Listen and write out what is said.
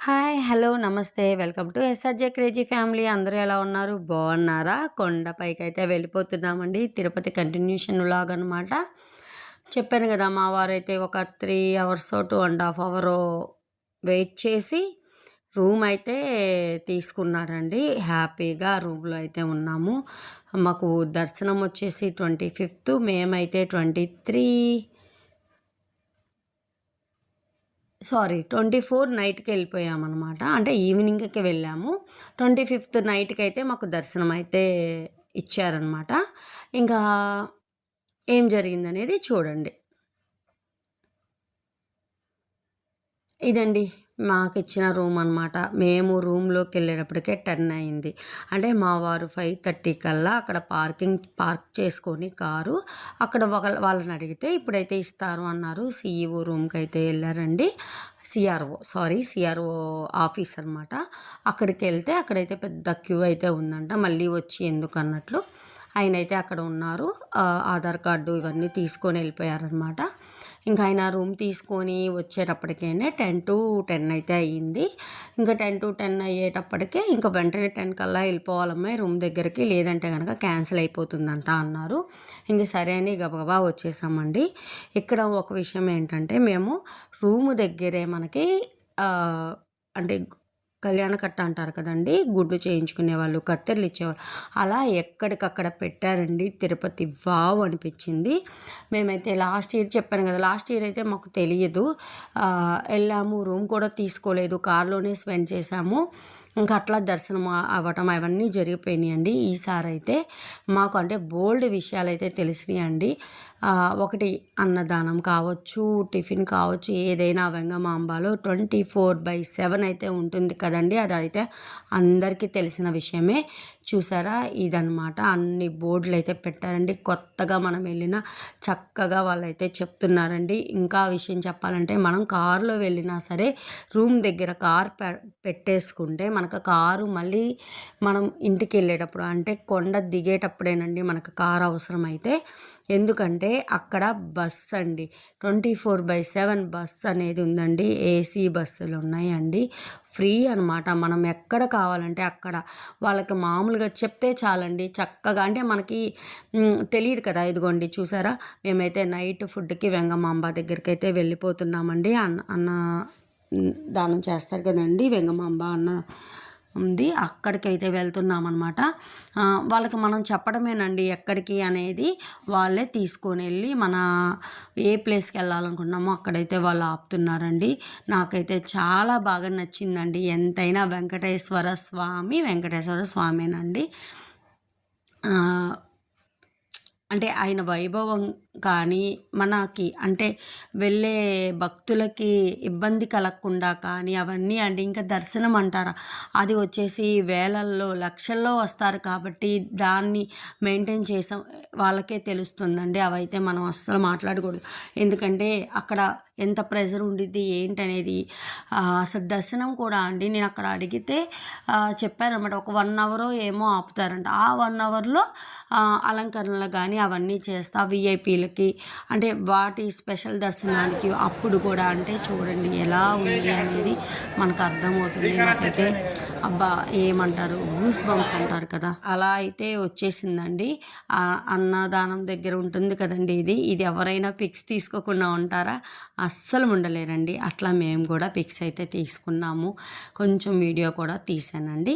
Hi! Hello! నమస్తే. Welcome to SRJ crazy family. అందరూ ఎలా ఉన్నారు? బాగున్నారా? కొండపైకైతే వెళ్ళిపోతున్నామండి. తిరుపతి కంటిన్యూషన్ వ్లాగ్ అనమాట. చెప్పాను కదా! మా వారైతే ఒక 3 అవర్సో, 2½ అవరో వెయిట్ చేసి రూమ్ అయితే తీసుకున్నారండి. హ్యాపీగా రూమ్‌లో అయితే ఉన్నాము. మాకు దర్శనం వచ్చేసి 25th, మేమైతే 23 24 నైట్‌కి వెళ్ళిపోయామనమాట. అంటే ఈవినింగ్‌కి వెళ్ళాము. 25th నైట్‌కైతే మాకు దర్శనం అయితే ఇచ్చారనమాట. ఇంకా ఏం జరిగిందనేది చూడండి. ఇదండి మాకిచ్చిన రూమ్ అనమాట. మేము రూమ్‌లోకెళ్ళేటప్పటికే 10 అయింది. అంటే మా వారు 5:30 కల్లా అక్కడ పార్క్ చేసుకొని కారు అక్కడ వాళ్ళని అడిగితే ఇప్పుడైతే ఇస్తారు అన్నారు. సీఈఓ రూమ్‌కైతే ఎళ్లారండి. సిఆర్ఓ ఆఫీస్ అనమాట. అక్కడికెళ్తే అక్కడైతే పెద్ద క్యూ అయితే ఉందంట. మళ్ళీ వచ్చి ఎందుకన్నట్లు ఆయనైతే అక్కడ ఉన్నారు. ఆధార్ కార్డు ఇవన్నీ తీసుకొని వెళ్ళిపోయారనమాట. ఇంకా ఆయన రూమ్ తీసుకొని వచ్చేటప్పటికేనే 10 అయితే అయ్యింది. ఇంకా 10 అయ్యేటప్పటికే ఇంకా వెంటనే 10 కల్లా వెళ్ళిపోవాలమ్మాయి రూమ్ దగ్గరికి, లేదంటే కనుక క్యాన్సిల్ అయిపోతుందంట అన్నారు. ఇంక సరే అని గబగబా వచ్చేసామండి. ఇక్కడ ఒక విషయం ఏంటంటే మేము రూము దగ్గరే మనకి అంటే కళ్యాణ కట్ట అంటారు కదండీ! గుండు చేయించుకునేవాళ్ళు, కత్తెరలు ఇచ్చేవాళ్ళు. అలా ఎక్కడికక్కడ పెట్టారండి. తిరుపతి వావ్ అనిపించింది. మేమైతే లాస్ట్ ఇయర్ చెప్పాను కదా! లాస్ట్ ఇయర్ అయితే మాకు తెలియదు. వెళ్ళాము, రూమ్ కూడా తీసుకోలేదు, కార్లోనే స్పెండ్ చేశాము. ఇంకా అట్లా దర్శనం అవ్వటం అవన్నీ జరిగిపోయినాయండి. ఈసారి అయితే మాకు అంటే బోల్డ్ విషయాలైతే తెలిసినాయండి. ఒకటి అన్నదానం కావచ్చు, టిఫిన్ కావచ్చు, ఏదైనా వెంగమాంబలో 24/7 అయితే ఉంటుంది కదండి. అదైతే అందరికీ తెలిసిన విషయమే. చూసారా, ఇదనమాట. అన్ని బోర్డులు అయితే పెట్టారండి. కొత్తగా మనం వెళ్ళినా చక్కగా వాళ్ళైతే చెప్తున్నారండి. ఇంకా విషయం చెప్పాలంటే మనం కారులో వెళ్ళినా సరే రూమ్ దగ్గర కార్ పెట్టేసుకుంటే మనకు కారు మళ్ళీ మనం ఇంటికి వెళ్ళేటప్పుడు అంటే కొండ దిగేటప్పుడేనండి మనకు కారు అవసరం అయితే. ఎందుకంటే అక్కడ బస్ అండి, 24/7 బస్ అనేది ఉందండి. ఏసీ బస్సులు ఉన్నాయండి. ఫ్రీ అనమాట. మనం ఎక్కడ కావాలంటే అక్కడ వాళ్ళకి మామూలుగా చెప్తే చాలండి, చక్కగా అంటే మనకి తెలియదు కదా. ఇదిగోండి చూసారా, మేమైతే నైట్ ఫుడ్కి వెంగమాంబ దగ్గరికి అయితే వెళ్ళిపోతున్నామండి. అన్న దానం చేస్తారు కదండి, వెంగమాంబ అన్న ఉంది, అక్కడికైతే వెళ్తున్నామన్నమాట. వాళ్ళకి మనం చెప్పడమేనండి ఎక్కడికి అనేది. వాళ్ళే తీసుకొని వెళ్ళి మన ఏ ప్లేస్కి వెళ్ళాలనుకుంటున్నామో అక్కడైతే వాళ్ళు ఆపుతున్నారండి. నాకైతే చాలా బాగా నచ్చిందండి. ఎంతైనా వెంకటేశ్వర స్వామేనండి. అంటే ఆయన వైభవం కానీ మనకి అంటే వెళ్ళే భక్తులకి ఇబ్బంది కలగకుండా కానీ అవన్నీ అండి. ఇంకా దర్శనం అంటారా, అది వచ్చేసి వేలల్లో లక్షల్లో వస్తారు కాబట్టి దాన్ని మెయింటైన్ చేసాం వాళ్ళకే తెలుస్తుందండి. అవైతే మనం అస్సలు మాట్లాడకూడదు. ఎందుకంటే అక్కడ ఎంత ప్రెజర్ ఉండిద్ది ఏంటనేది. అసలు దర్శనం కూడా అండి నేను అక్కడ అడిగితే చెప్పారన్నమాట. ఒక 1 అవరో ఏమో ఆపుతారంట. ఆ 1 అవర్లో అలంకరణలు కానీ అవన్నీ చేస్తా వీఐపీలకి అంటే వాటి స్పెషల్ దర్శనానికి అప్పుడు కూడా అంటే చూడండి ఎలా ఉంది అనేది మనకు అర్థమవుతుంది. నాకైతే అబ్బా ఏమంటారు, గూస్ బంప్స్ అంటారు కదా, అలా అయితే వచ్చేసిందండి. అన్నదానం దగ్గర ఉంటుంది కదండి ఇది ఎవరైనా పిక్స్ తీసుకోకుండా ఉంటారా? అస్సలు ఉండలేరండి. అట్లా మేము కూడా పిక్స్ అయితే తీసుకున్నాము, కొంచెం వీడియో కూడా తీసానండి.